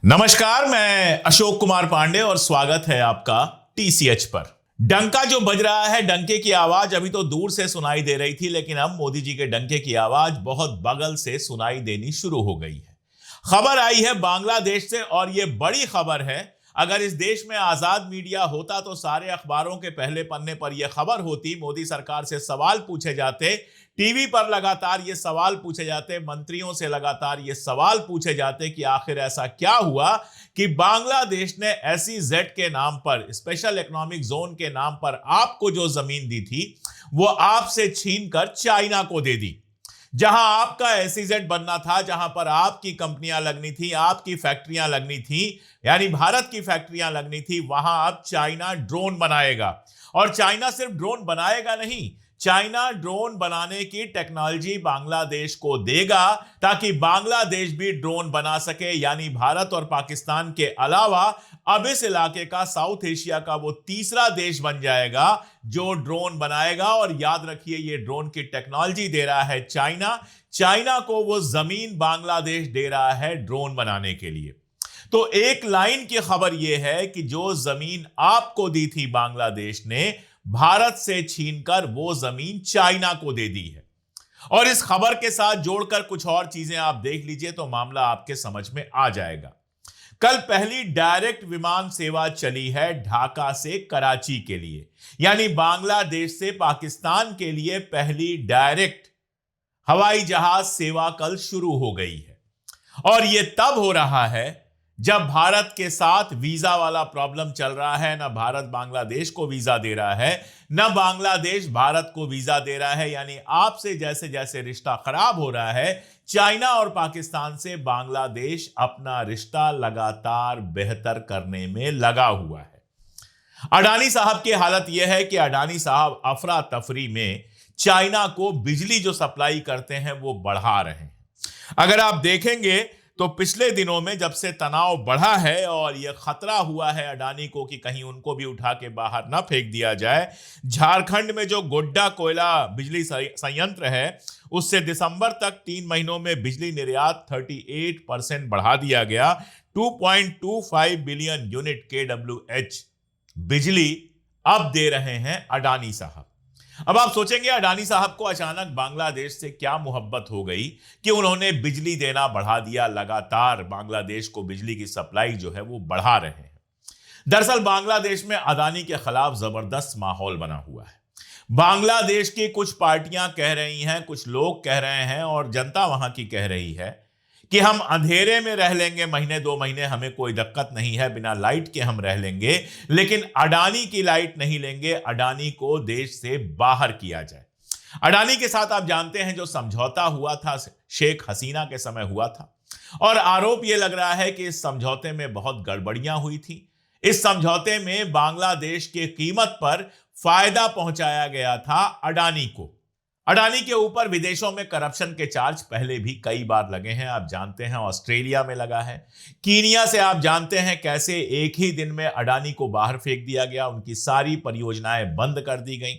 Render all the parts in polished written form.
नमस्कार, मैं अशोक कुमार पांडे और स्वागत है आपका टीसीएच पर। डंका जो बज रहा है, डंके की आवाज अभी तो दूर से सुनाई दे रही थी, लेकिन अब मोदी जी के डंके की आवाज बहुत बगल से सुनाई देनी शुरू हो गई है। खबर आई है बांग्लादेश से और यह बड़ी खबर है। अगर इस देश में आजाद मीडिया होता तो सारे अखबारों के पहले पन्ने पर यह खबर होती, मोदी सरकार से सवाल पूछे जाते, टीवी पर लगातार ये सवाल पूछे जाते, मंत्रियों से लगातार ये सवाल पूछे जाते कि आखिर ऐसा क्या हुआ कि बांग्लादेश ने एसईजेड के नाम पर, स्पेशल इकोनॉमिक जोन के नाम पर आपको जो जमीन दी थी वो आपसे छीनकर चाइना को दे दी। जहां आपका एसईजेड बनना था, जहां पर आपकी कंपनियां लगनी थी, आपकी फैक्ट्रियां लगनी थी, यानी भारत की फैक्ट्रियां लगनी थी, वहां अब चाइना ड्रोन बनाएगा। और चाइना सिर्फ ड्रोन बनाएगा नहीं, चाइना ड्रोन बनाने की टेक्नोलॉजी बांग्लादेश को देगा ताकि बांग्लादेश भी ड्रोन बना सके। यानी भारत और पाकिस्तान के अलावा अब इस इलाके का, साउथ एशिया का वो तीसरा देश बन जाएगा जो ड्रोन बनाएगा। और याद रखिए, ये ड्रोन की टेक्नोलॉजी दे रहा है चाइना। चाइना को वो जमीन बांग्लादेश दे रहा है ड्रोन बनाने के लिए। तो एक लाइन की खबर यह है कि जो जमीन आपको दी थी बांग्लादेश ने, भारत से छीनकर वो जमीन चाइना को दे दी है। और इस खबर के साथ जोड़कर कुछ और चीजें आप देख लीजिए तो मामला आपके समझ में आ जाएगा। कल पहली डायरेक्ट विमान सेवा चली है ढाका से कराची के लिए, यानी बांग्लादेश से पाकिस्तान के लिए पहली डायरेक्ट हवाई जहाज सेवा कल शुरू हो गई है। और यह तब हो रहा है जब भारत के साथ वीजा वाला प्रॉब्लम चल रहा है। ना भारत बांग्लादेश को वीजा दे रहा है, ना बांग्लादेश भारत को वीजा दे रहा है। यानी आपसे जैसे जैसे रिश्ता खराब हो रहा है चाइना और पाकिस्तान से, बांग्लादेश अपना रिश्ता लगातार बेहतर करने में लगा हुआ है। अडानी साहब की हालत यह है कि अडानी साहब अफरा तफरी में चाइना को बिजली जो सप्लाई करते हैं वो बढ़ा रहे हैं। अगर आप देखेंगे तो पिछले दिनों में जब से तनाव बढ़ा है और यह खतरा हुआ है अडानी को कि कहीं उनको भी उठा के बाहर ना फेंक दिया जाए, झारखंड में जो गोड्डा कोयला बिजली संयंत्र है उससे दिसंबर तक 3 महीनों में बिजली निर्यात 38% बढ़ा दिया गया। 2.25 बिलियन यूनिट KWH बिजली अब दे रहे हैं अडानी साहब। अब आप सोचेंगे अडानी साहब को अचानक बांग्लादेश से क्या मोहब्बत हो गई कि उन्होंने बिजली देना बढ़ा दिया। लगातार बांग्लादेश को बिजली की सप्लाई जो है वो बढ़ा रहे हैं। दरअसल बांग्लादेश में अडानी के खिलाफ जबरदस्त माहौल बना हुआ है। बांग्लादेश की कुछ पार्टियां कह रही हैं, कुछ लोग कह रहे हैं और जनता वहां की कह रही है कि हम अंधेरे में रह लेंगे महीने 2 महीने, हमें कोई दिक्कत नहीं है, बिना लाइट के हम रह लेंगे, लेकिन अडानी की लाइट नहीं लेंगे, अडानी को देश से बाहर किया जाए। अडानी के साथ आप जानते हैं जो समझौता हुआ था शेख हसीना के समय हुआ था, और आरोप यह लग रहा है कि इस समझौते में बहुत गड़बड़ियां हुई थी। इस समझौते में बांग्लादेश की कीमत पर फायदा पहुंचाया गया था अडानी को। अडानी के ऊपर विदेशों में करप्शन के चार्ज पहले भी कई बार लगे हैं। आप जानते हैं ऑस्ट्रेलिया में लगा है, कीनिया से आप जानते हैं कैसे एक ही दिन में अडानी को बाहर फेंक दिया गया, उनकी सारी परियोजनाएं बंद कर दी गई।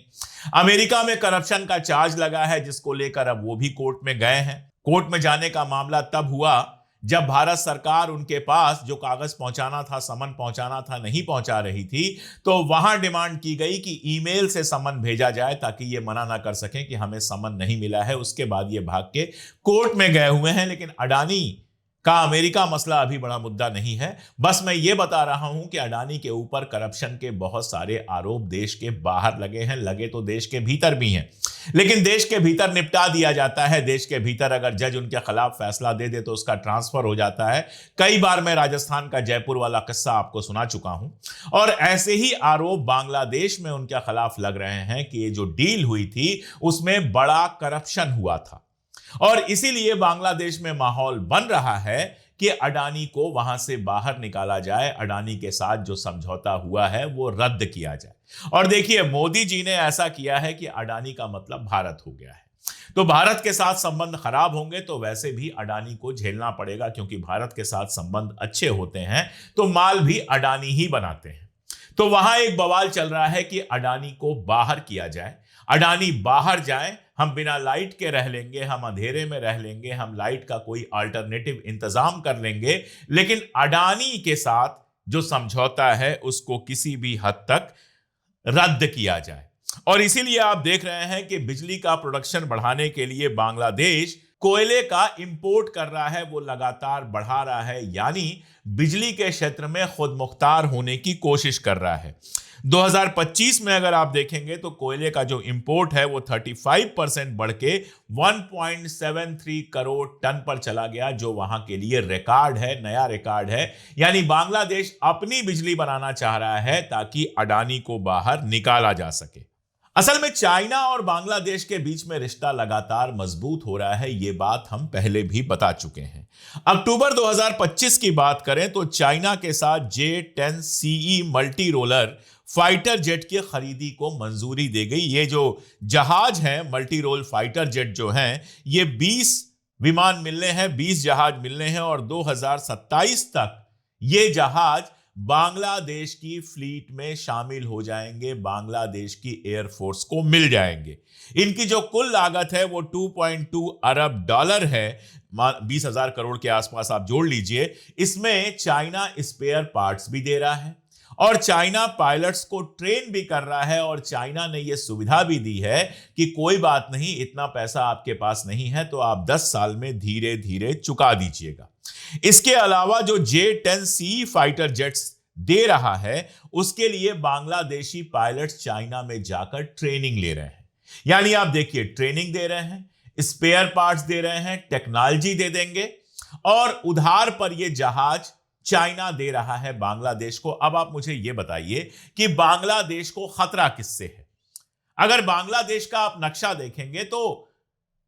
अमेरिका में करप्शन का चार्ज लगा है जिसको लेकर अब वो भी कोर्ट में गए हैं। कोर्ट में जाने का मामला तब हुआ जब भारत सरकार उनके पास जो कागज पहुंचाना था, समन पहुंचाना था, नहीं पहुंचा रही थी, तो वहां डिमांड की गई कि ईमेल से समन भेजा जाए ताकि ये मना ना कर सकें कि हमें समन नहीं मिला है। उसके बाद ये भाग के कोर्ट में गए हुए हैं। लेकिन अडानी का अमेरिका मसला अभी बड़ा मुद्दा नहीं है। बस मैं ये बता रहा हूं कि अडानी के ऊपर करप्शन के बहुत सारे आरोप देश के बाहर लगे हैं, लगे तो देश के भीतर भी हैं, लेकिन देश के भीतर निपटा दिया जाता है। देश के भीतर अगर जज उनके खिलाफ फैसला दे दे तो उसका ट्रांसफर हो जाता है। कई बार मैं राजस्थान का जयपुर वाला किस्सा आपको सुना चुका हूं। और ऐसे ही आरोप बांग्लादेश में उनके खिलाफ लग रहे हैं कि ये जो डील हुई थी उसमें बड़ा करप्शन हुआ था, और इसीलिए बांग्लादेश में माहौल बन रहा है कि अडानी को वहां से बाहर निकाला जाए, अडानी के साथ जो समझौता हुआ है वो रद्द किया जाए। और देखिए, मोदी जी ने ऐसा किया है कि अडानी का मतलब भारत हो गया है, तो भारत के साथ संबंध खराब होंगे तो वैसे भी अडानी को झेलना पड़ेगा, क्योंकि भारत के साथ संबंध अच्छे होते हैं तो माल भी अडानी ही बनाते हैं। तो वहां एक बवाल चल रहा है कि अडानी को बाहर किया जाए। अडानी बाहर जाएं, हम बिना लाइट के रह लेंगे, हम अंधेरे में रह लेंगे, हम लाइट का कोई अल्टरनेटिव इंतजाम कर लेंगे, लेकिन अडानी के साथ जो समझौता है उसको किसी भी हद तक रद्द किया जाए। और इसीलिए आप देख रहे हैं कि बिजली का प्रोडक्शन बढ़ाने के लिए बांग्लादेश कोयले का इंपोर्ट कर रहा है, वो लगातार बढ़ा रहा है, यानी बिजली के क्षेत्र में खुद मुख्तार होने की कोशिश कर रहा है। 2025 में अगर आप देखेंगे तो कोयले का जो इंपोर्ट है वो 35% बढ़ के 1.73 करोड़ टन पर चला गया, जो वहां के लिए रिकॉर्ड है, नया रिकॉर्ड है। यानी बांग्लादेश अपनी बिजली बनाना चाह रहा है ताकि अडानी को बाहर निकाला जा सके। असल में चाइना और बांग्लादेश के बीच में रिश्ता लगातार मजबूत हो रहा है, ये बात हम पहले भी बता चुके हैं। अक्टूबर 2025 की बात करें तो चाइना के साथ J-10CE multi roller fighter jet की खरीदी को मंजूरी दे गई। ये जो जहाज हैं, मल्टी रोल फाइटर जेट जो हैं, ये 20 विमान मिलने हैं, 20 जहाज मिलने हैं और 2027 तक ये जहाज बांग्लादेश की फ्लीट में शामिल हो जाएंगे, बांग्लादेश की एयरफोर्स को मिल जाएंगे। इनकी जो कुल लागत है वो 2.2 अरब डॉलर है, 20,000 करोड़ के आसपास आप जोड़ लीजिए। इसमें चाइना स्पेयर पार्ट्स भी दे रहा है और चाइना पायलट्स को ट्रेन भी कर रहा है, और चाइना ने यह सुविधा भी दी है कि कोई बात नहीं, इतना पैसा आपके पास नहीं है तो आप 10 साल में धीरे धीरे चुका दीजिएगा। इसके अलावा जो J-10C फाइटर जेट्स दे रहा है उसके लिए बांग्लादेशी पायलट्स चाइना में जाकर ट्रेनिंग ले रहे हैं। यानी आप देखिए, ट्रेनिंग दे रहे हैं, स्पेयर पार्ट्स दे रहे हैं, टेक्नोलॉजी दे देंगे और उधार पर यह जहाज चाइना दे रहा है बांग्लादेश को। अब आप मुझे यह बताइए कि बांग्लादेश को खतरा किससे है? अगर बांग्लादेश का आप नक्शा देखेंगे तो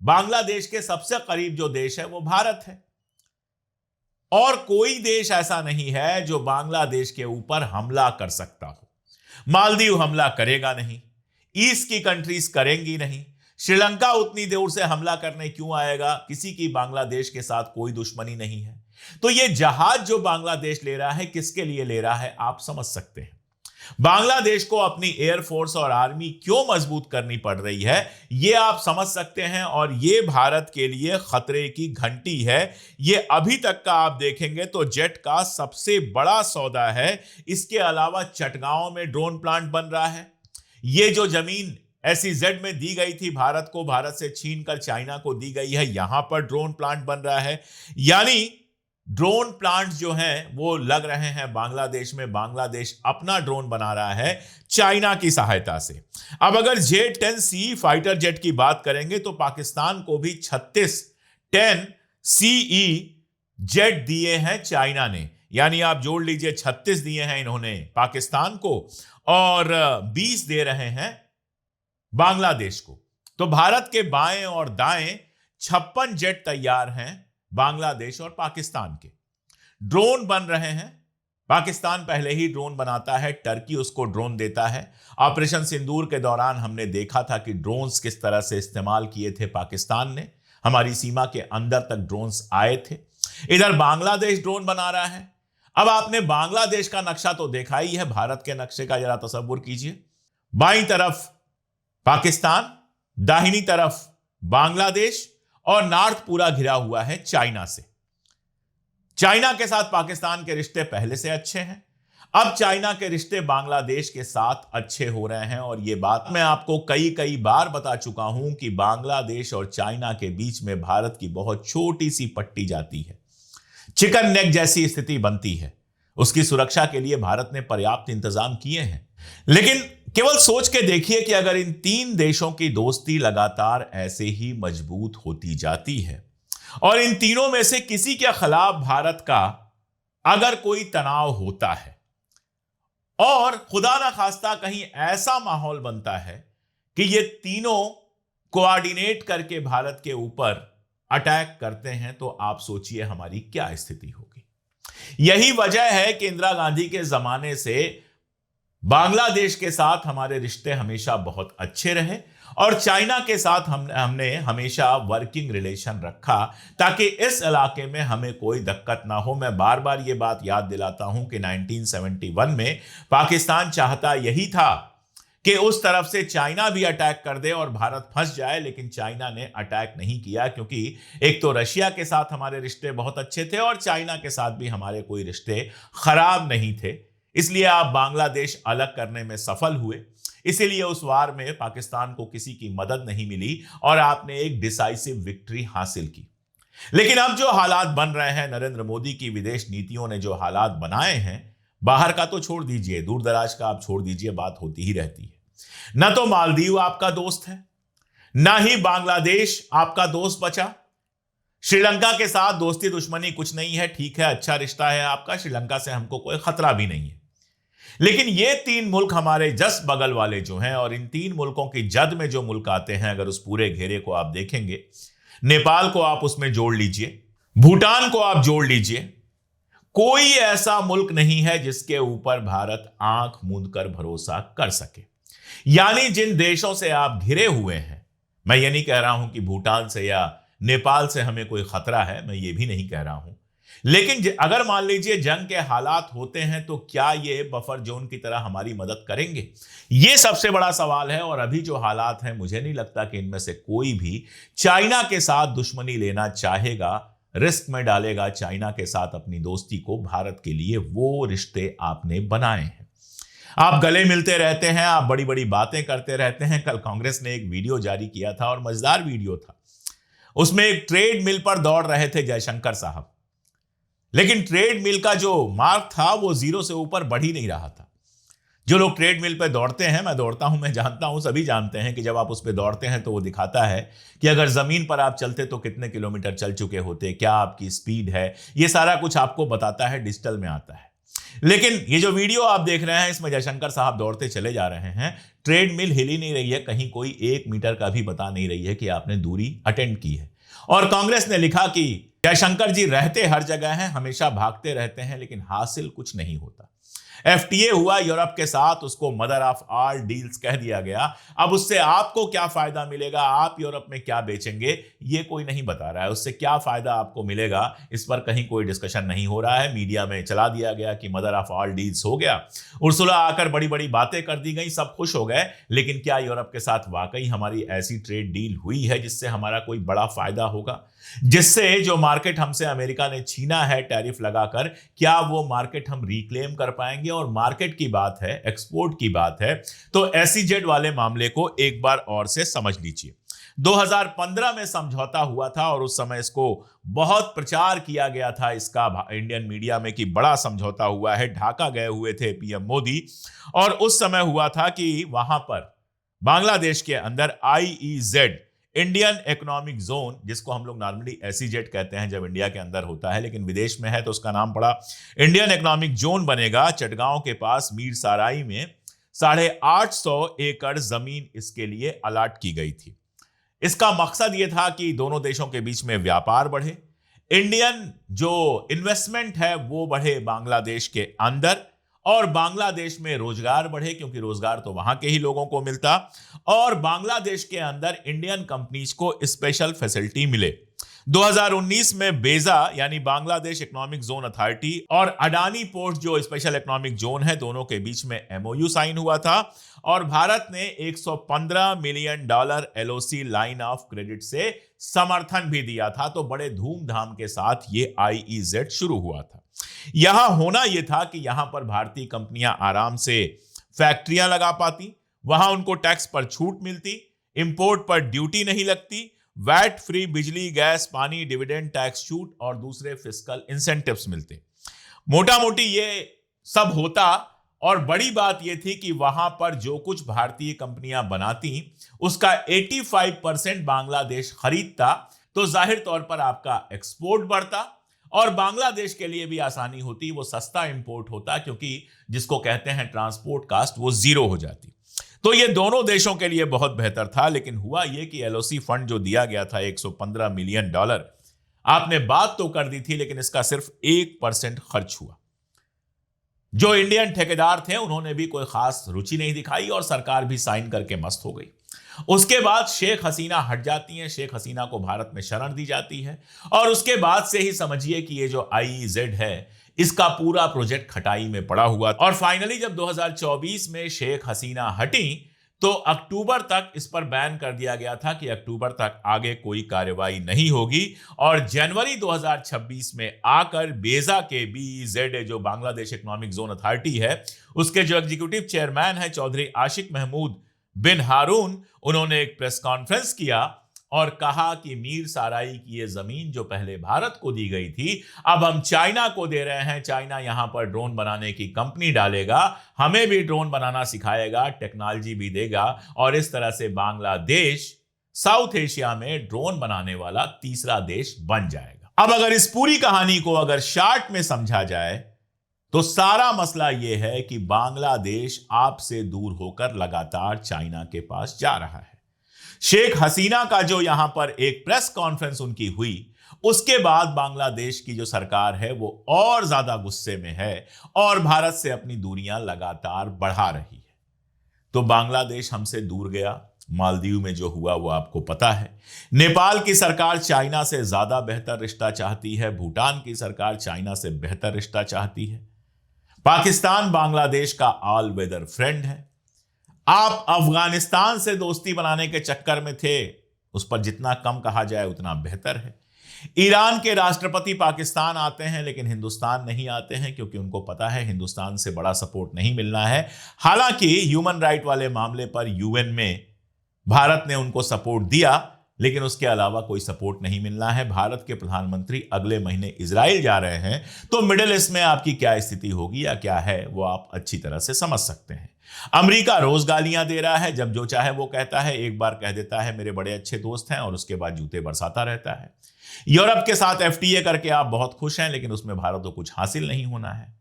बांग्लादेश के सबसे करीब जो देश है वो भारत है, और कोई देश ऐसा नहीं है जो बांग्लादेश के ऊपर हमला कर सकता हो। मालदीव हमला करेगा नहीं, ईस्ट की कंट्रीज करेंगी नहीं, श्रीलंका उतनी दूर से हमला करने क्यों आएगा? किसी की बांग्लादेश के साथ कोई दुश्मनी नहीं है। तो यह जहाज जो बांग्लादेश ले रहा है, किसके लिए ले रहा है आप समझ सकते हैं। बांग्लादेश को अपनी एयरफोर्स और आर्मी क्यों मजबूत करनी पड़ रही है यह आप समझ सकते हैं, और यह भारत के लिए खतरे की घंटी है। यह अभी तक का आप देखेंगे तो जेट का सबसे बड़ा सौदा है। इसके अलावा चटगांव में ड्रोन प्लांट बन रहा है। यह जो जमीन SEZ में दी गई थी भारत को, भारत से छीनकर चाइना को दी गई है, यहां पर ड्रोन प्लांट बन रहा है। यानी ड्रोन प्लांट जो हैं वो लग रहे हैं बांग्लादेश में। बांग्लादेश अपना ड्रोन बना रहा है चाइना की सहायता से। अब अगर J-10C फाइटर जेट की बात करेंगे तो पाकिस्तान को भी 36 10CE जेट दिए हैं चाइना ने। यानी आप जोड़ लीजिए, 36 दिए हैं इन्होंने पाकिस्तान को और 20 दे रहे हैं बांग्लादेश को। तो भारत के बाएं और दाएं 56 जेट तैयार हैं बांग्लादेश और पाकिस्तान के। ड्रोन बन रहे हैं। पाकिस्तान पहले ही ड्रोन बनाता है, टर्की उसको ड्रोन देता है। ऑपरेशन सिंदूर के दौरान हमने देखा था कि ड्रोन्स किस तरह से इस्तेमाल किए थे पाकिस्तान ने, हमारी सीमा के अंदर तक ड्रोन्स आए थे। इधर बांग्लादेश ड्रोन बना रहा है। अब आपने बांग्लादेश का नक्शा तो देखा ही है, भारत के नक्शे का जरा तसव्वुर कीजिए। बाईं तरफ पाकिस्तान, दाहिनी तरफ बांग्लादेश और नॉर्थ पूरा घिरा हुआ है चाइना से। चाइना के साथ पाकिस्तान के रिश्ते पहले से अच्छे हैं, अब चाइना के रिश्ते बांग्लादेश के साथ अच्छे हो रहे हैं। और यह बात मैं आपको कई बार बता चुका हूं कि बांग्लादेश और चाइना के बीच में भारत की बहुत छोटी सी पट्टी जाती है, चिकन नेक जैसी स्थिति बनती है। उसकी सुरक्षा के लिए भारत ने पर्याप्त इंतजाम किए हैं। लेकिन केवल सोच के देखिए कि अगर इन 3 देशों की दोस्ती लगातार ऐसे ही मजबूत होती जाती है और इन तीनों में से किसी के खिलाफ भारत का अगर कोई तनाव होता है और खुदा ना खास्ता कहीं ऐसा माहौल बनता है कि ये तीनों कोऑर्डिनेट करके भारत के ऊपर अटैक करते हैं, तो आप सोचिए हमारी क्या स्थिति होगी। यही वजह है कि इंदिरा गांधी के जमाने से बांग्लादेश के साथ हमारे रिश्ते हमेशा बहुत अच्छे रहे और चाइना के साथ हमने हमेशा वर्किंग रिलेशन रखा ताकि इस इलाके में हमें कोई दिक्कत ना हो। मैं बार बार ये बात याद दिलाता हूं कि 1971 में पाकिस्तान चाहता यही था कि उस तरफ से चाइना भी अटैक कर दे और भारत फंस जाए, लेकिन चाइना ने अटैक नहीं किया, क्योंकि एक तो रशिया के साथ हमारे रिश्ते बहुत अच्छे थे और चाइना के साथ भी हमारे कोई रिश्ते खराब नहीं थे। इसलिए आप बांग्लादेश अलग करने में सफल हुए, इसीलिए उस वार में पाकिस्तान को किसी की मदद नहीं मिली और आपने एक डिसाइसिव विक्ट्री हासिल की। लेकिन अब जो हालात बन रहे हैं, नरेंद्र मोदी की विदेश नीतियों ने जो हालात बनाए हैं, बाहर का तो छोड़ दीजिए, दूर दराज का आप छोड़ दीजिए, बात होती ही रहती है। ना तो मालदीव आपका दोस्त है, ना ही बांग्लादेश आपका दोस्त बचा। श्रीलंका के साथ दोस्ती दुश्मनी कुछ नहीं है, ठीक है, अच्छा रिश्ता है आपका, श्रीलंका से हमको कोई खतरा भी नहीं है। लेकिन ये तीन मुल्क हमारे जस्ट बगल वाले जो हैं, और इन तीन मुल्कों की जद में जो मुल्क आते हैं, अगर उस पूरे घेरे को आप देखेंगे, नेपाल को आप उसमें जोड़ लीजिए, भूटान को आप जोड़ लीजिए, कोई ऐसा मुल्क नहीं है जिसके ऊपर भारत आंख मूंद कर भरोसा कर सके। यानी जिन देशों से आप घिरे हुए हैं, मैं ये नहीं कह रहा हूं कि भूटान से या नेपाल से हमें कोई खतरा है, मैं ये भी नहीं कह रहा हूं, लेकिन अगर मान लीजिए जंग के हालात होते हैं तो क्या ये बफर जोन की तरह हमारी मदद करेंगे? ये सबसे बड़ा सवाल है। और अभी जो हालात हैं, मुझे नहीं लगता कि इनमें से कोई भी चाइना के साथ दुश्मनी लेना चाहेगा, रिस्क में डालेगा चाइना के साथ अपनी दोस्ती को। भारत के लिए वो रिश्ते आपने बनाए हैं, आप गले मिलते रहते हैं, आप बड़ी बड़ी बातें करते रहते हैं। कल कांग्रेस ने एक वीडियो जारी किया था और मजेदार वीडियो था, उसमें एक ट्रेड मिल पर दौड़ रहे थे जयशंकर साहब, लेकिन ट्रेड मिल का जो मार्क था वो 0 से ऊपर बढ़ ही नहीं रहा था। जो लोग ट्रेड मिल पे दौड़ते हैं, मैं दौड़ता हूं, मैं जानता हूं, सभी जानते हैं कि जब आप उस पे दौड़ते हैं तो वो दिखाता है कि अगर जमीन पर आप चलते तो कितने किलोमीटर चल चुके होते, क्या आपकी स्पीड है, ये सारा कुछ आपको बताता है, डिजिटल में आता है। लेकिन ये जो वीडियो आप देख रहे हैं, इसमें जयशंकर साहब दौड़ते चले जा रहे हैं, ट्रेड मिल हिल ही नहीं रही है, कहीं कोई 1 मीटर का भी बता नहीं रही है कि आपने दूरी अटेंड की है। और कांग्रेस ने लिखा कि जयशंकर जी रहते हर जगह हैं, हमेशा भागते रहते हैं, लेकिन हासिल कुछ नहीं होता। एफटीए हुआ यूरोप के साथ, उसको मदर ऑफ ऑल डील्स कह दिया गया। अब उससे आपको क्या फायदा मिलेगा, आप यूरोप में क्या बेचेंगे, ये कोई नहीं बता रहा है। उससे क्या फायदा आपको मिलेगा, इस पर कहीं कोई डिस्कशन नहीं हो रहा है। मीडिया में चला दिया गया कि मदर ऑफ ऑल डील्स हो गया, उर्सुला आकर बड़ी बड़ी बातें कर दी गई, सब खुश हो गए। लेकिन क्या यूरोप के साथ वाकई हमारी ऐसी ट्रेड डील हुई है जिससे हमारा कोई बड़ा फायदा होगा, जिससे जो मार्केट हमसे अमेरिका ने छीना है टैरिफ लगाकर, क्या वो मार्केट हम रिक्लेम कर पाएंगे? और मार्केट की बात है, एक्सपोर्ट की बात है, तो एसईजेड वाले मामले को एक बार और से समझ लीजिए। 2015 में समझौता हुआ था और उस समय इसको बहुत प्रचार किया गया था इसका इंडियन मीडिया में कि बड़ा समझौता हुआ है। ढाका गए हुए थे पीएम मोदी और उस समय हुआ था कि वहां पर बांग्लादेश के अंदर आईईजेड, इंडियन इकोनॉमिक जोन, जिसको हम लोग नॉर्मली एसईजेड कहते हैं जब इंडिया के अंदर होता है, लेकिन विदेश में है तो उसका नाम पड़ा इंडियन इकोनॉमिक जोन बनेगा। चटगांव के पास मीर साराई में 850 एकड़ जमीन इसके लिए अलाट की गई थी। इसका मकसद यह था कि दोनों देशों के बीच में व्यापार बढ़े, इंडियन जो इन्वेस्टमेंट है वो बढ़े बांग्लादेश के अंदर, और बांग्लादेश में रोजगार बढ़े, क्योंकि रोजगार तो वहां के ही लोगों को मिलता, और बांग्लादेश के अंदर इंडियन कंपनीज को स्पेशल फैसिलिटी मिले। 2019 में बेजा यानी बांग्लादेश इकोनॉमिक जोन अथॉरिटी और अडानी पोर्ट जो स्पेशल इकोनॉमिक जोन है, दोनों के बीच में एमओयू साइन हुआ था और भारत ने $115 million LOC line of credit से समर्थन भी दिया था। तो बड़े धूमधाम के साथ ये आईईजेड शुरू हुआ था। यहां होना यह था कि यहां पर भारतीय कंपनियां आराम से फैक्ट्रियां लगा पाती, वहां उनको टैक्स पर छूट मिलती, इंपोर्ट पर ड्यूटी नहीं लगती, वैट फ्री बिजली, गैस, पानी, डिविडेंड टैक्स छूट और दूसरे फिस्कल इंसेंटिव्स मिलते। मोटा मोटी ये सब होता और बड़ी बात यह थी कि वहां पर जो कुछ भारतीय कंपनियां बनाती उसका 85% बांग्लादेश खरीदता, तो जाहिर तौर पर आपका एक्सपोर्ट बढ़ता और बांग्लादेश के लिए भी आसानी होती, वो सस्ता इंपोर्ट होता, क्योंकि जिसको कहते हैं ट्रांसपोर्ट कास्ट वो जीरो हो जाती। तो ये दोनों देशों के लिए बहुत बेहतर था। लेकिन हुआ ये कि एलओसी फंड जो दिया गया था $115 मिलियन, आपने बात तो कर दी थी लेकिन इसका सिर्फ 1% खर्च हुआ। जो इंडियन ठेकेदार थे उन्होंने भी कोई खास रुचि नहीं दिखाई और सरकार भी साइन करके मस्त हो गई। उसके बाद शेख हसीना हट जाती हैं, शेख हसीना को भारत में शरण दी जाती है और उसके बाद से ही समझिए कि ये जो आईईजेड है इसका पूरा प्रोजेक्ट खटाई में पड़ा हुआ। और फाइनली जब 2024 में शेख हसीना हटी तो अक्टूबर तक इस पर बैन कर दिया गया था कि अक्टूबर तक आगे कोई कार्रवाई नहीं होगी। और जनवरी 2026 में आकर बेजा के BEZ जो बांग्लादेश इकोनॉमिक जोन अथॉरिटी है, उसके जो एग्जीक्यूटिव चेयरमैन है चौधरी आशिक महमूद बिन हारून, उन्होंने एक प्रेस कॉन्फ्रेंस किया और कहा कि मीर साराई की ये जमीन जो पहले भारत को दी गई थी, अब हम चाइना को दे रहे हैं। चाइना यहां पर ड्रोन बनाने की कंपनी डालेगा, हमें भी ड्रोन बनाना सिखाएगा, टेक्नोलॉजी भी देगा, और इस तरह से बांग्लादेश साउथ एशिया में ड्रोन बनाने वाला तीसरा देश बन जाएगा। अब अगर इस पूरी कहानी को अगर शॉर्ट में समझा जाए तो सारा मसला यह है कि बांग्लादेश आपसे दूर होकर लगातार चाइना के पास जा रहा है। शेख हसीना का जो यहां पर एक प्रेस कॉन्फ्रेंस उनकी हुई, उसके बाद बांग्लादेश की जो सरकार है वो और ज्यादा गुस्से में है और भारत से अपनी दूरियां लगातार बढ़ा रही है। तो बांग्लादेश हमसे दूर गया। मालदीव में जो हुआ वो आपको पता है। नेपाल की सरकार चाइना से ज्यादा बेहतर रिश्ता चाहती है। भूटान की सरकार चाइना से बेहतर रिश्ता चाहती है। पाकिस्तान बांग्लादेश का ऑल वेदर फ्रेंड है। आप अफगानिस्तान से दोस्ती बनाने के चक्कर में थे, उस पर जितना कम कहा जाए उतना बेहतर है। ईरान के राष्ट्रपति पाकिस्तान आते हैं लेकिन हिंदुस्तान नहीं आते हैं, क्योंकि उनको पता है हिंदुस्तान से बड़ा सपोर्ट नहीं मिलना है। हालांकि ह्यूमन राइट वाले मामले पर यूएन में भारत ने उनको सपोर्ट दिया, लेकिन उसके अलावा कोई सपोर्ट नहीं मिलना है। भारत के प्रधानमंत्री अगले महीने इजराइल जा रहे हैं, तो मिडिल ईस्ट में आपकी क्या स्थिति होगी या क्या है वो आप अच्छी तरह से समझ सकते हैं। अमेरिका रोज गालियां दे रहा है, जब जो चाहे वो कहता है। एक बार कह देता है मेरे बड़े अच्छे दोस्त हैं और उसके बाद जूते बरसाता रहता है। यूरोप के साथ FTA करके आप बहुत खुश हैं, लेकिन उसमें भारत को कुछ हासिल नहीं होना है।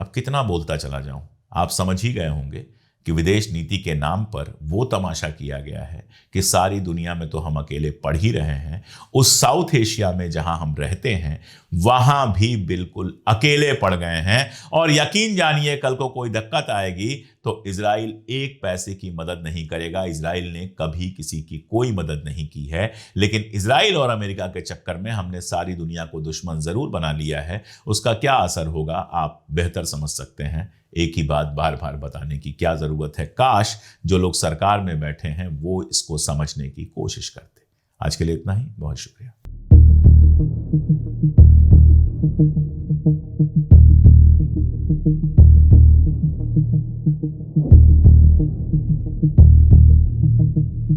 अब कितना बोलता चला जाऊं, आप समझ ही गए होंगे कि विदेश नीति के नाम पर वो तमाशा किया गया है कि सारी दुनिया में तो हम अकेले पढ़ ही रहे हैं, उस साउथ एशिया में जहां हम रहते हैं वहां भी बिल्कुल अकेले पड़ गए हैं। और यकीन जानिए कल को कोई दिक्कत आएगी तो इजराइल एक पैसे की मदद नहीं करेगा। इजराइल ने कभी किसी की कोई मदद नहीं की है, लेकिन इजराइल और अमेरिका के चक्कर में हमने सारी दुनिया को दुश्मन जरूर बना लिया है। उसका क्या असर होगा आप बेहतर समझ सकते हैं। एक ही बात बार बार बताने की क्या जरूरत है। काश जो लोग सरकार में बैठे हैं वो इसको समझने की कोशिश करते। आज के लिए इतना ही, बहुत शुक्रिया।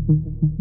Thank you.